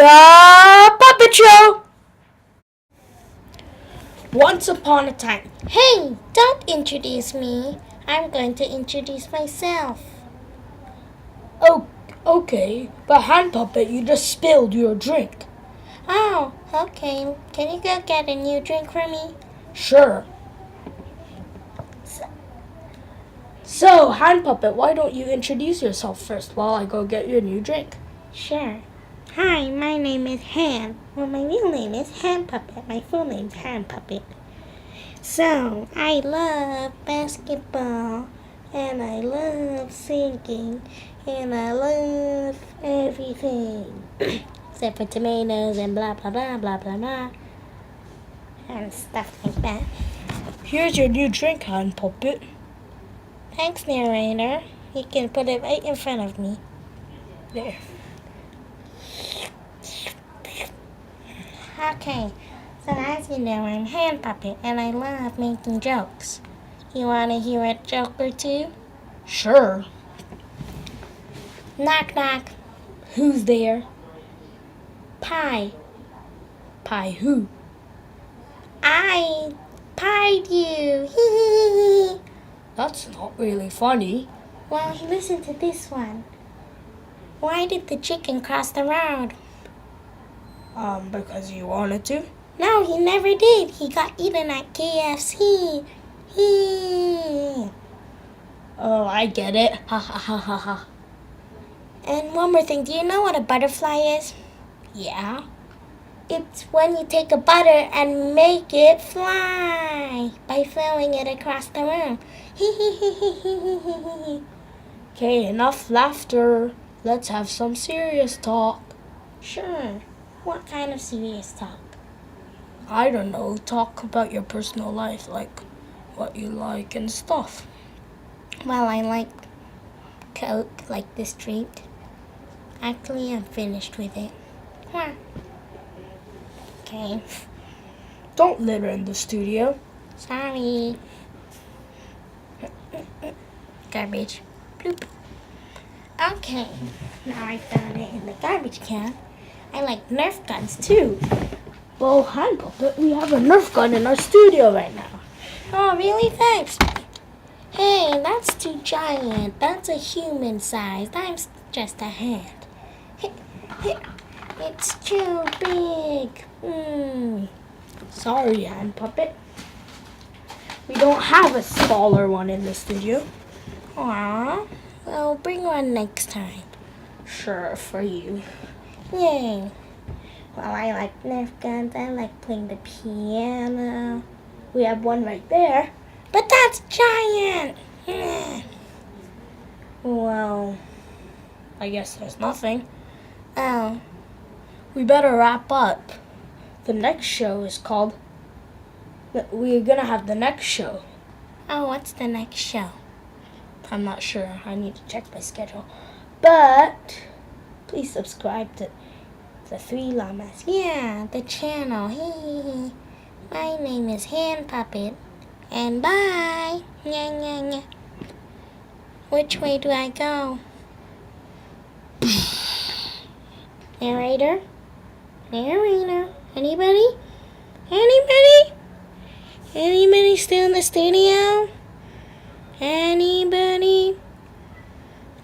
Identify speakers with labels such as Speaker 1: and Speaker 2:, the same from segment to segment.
Speaker 1: The Puppet Show! Once upon a time.
Speaker 2: Hey, don't introduce me. I'm going to introduce myself.
Speaker 1: Oh, okay. But Hand Puppet, you just spilled your drink.
Speaker 2: Oh, okay. Can you go get a new drink for me?
Speaker 1: Sure. So, Hand Puppet, why don't you introduce yourself first while I go get your new drink?
Speaker 2: Sure. Hi, my name is Han. Well, my real name is Hand Puppet. My full name's Hand Puppet. So, I love basketball, and I love singing, and I love everything. Except for tomatoes and blah, blah, blah, blah, blah, blah. And stuff like that.
Speaker 1: Here's your new drink, Hand Puppet.
Speaker 2: Thanks, narrator. You can put it right in front of me.
Speaker 1: There.
Speaker 2: Okay, so as you know, I'm Hand Puppet, and I love making jokes. You want to hear a joke or two?
Speaker 1: Sure.
Speaker 2: Knock, knock.
Speaker 1: Who's there?
Speaker 2: Pie.
Speaker 1: Pie who?
Speaker 2: I pied you. Hee hee hee.
Speaker 1: That's not really funny.
Speaker 2: Well, listen to this one. Why did the chicken cross the road?
Speaker 1: Because you wanted to?
Speaker 2: No, he never did. He got eaten at KFC.
Speaker 1: Oh, I get it. Ha ha ha ha ha.
Speaker 2: And one more thing. Do you know what a butterfly is?
Speaker 1: Yeah?
Speaker 2: It's when you take a butter and make it fly by throwing it across the room.
Speaker 1: Okay, enough laughter. Let's have some serious talk.
Speaker 2: Sure. What kind of serious talk?
Speaker 1: I don't know. Talk about your personal life, like what you like and stuff.
Speaker 2: Well, I like Coke, like this drink. Actually, I'm finished with it. Huh. Okay.
Speaker 1: Don't litter in the studio.
Speaker 2: Sorry. Garbage. Bloop. Okay. Now I found it in the garbage can. I like Nerf guns too.
Speaker 1: Well, Hand Puppet, we have a Nerf gun in our studio right now.
Speaker 2: Oh, really? Thanks. Hey, that's too giant. That's a human size. I'm just a hand. It's too big.
Speaker 1: Sorry, Hand Puppet. We don't have a smaller one in the studio.
Speaker 2: Aww. Well, bring one next time.
Speaker 1: Sure, for you.
Speaker 2: Yay. Well, I like Nerf guns. I like playing the piano.
Speaker 1: We have one right there.
Speaker 2: But that's giant.
Speaker 1: Well, I guess there's nothing.
Speaker 2: Oh.
Speaker 1: We better wrap up. The next show is called... We're gonna have the next show.
Speaker 2: Oh, what's the next show?
Speaker 1: I'm not sure. I need to check my schedule. But please subscribe to the Three Llamas.
Speaker 2: Yeah, the channel. Hey, my name is Hand Puppet. And bye. Nya, nya, nya. Which way do I go? Narrator? Narrator? Anybody? Anybody? Anybody still in the studio? Anybody?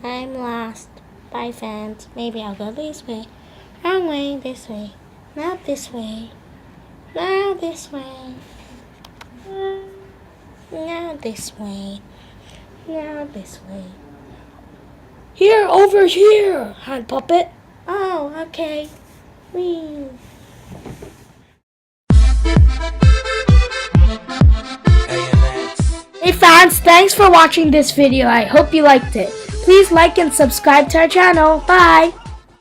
Speaker 2: I'm lost. Bye, fans. Maybe I'll go this way. Wrong way, this way. Not this way. Now this way. Now this way. Now this way.
Speaker 1: Here, over here, Hand Puppet.
Speaker 2: Oh, okay. Whee.
Speaker 1: Hey fans, thanks for watching this video. I hope you liked it. Please like and subscribe to our channel. Bye!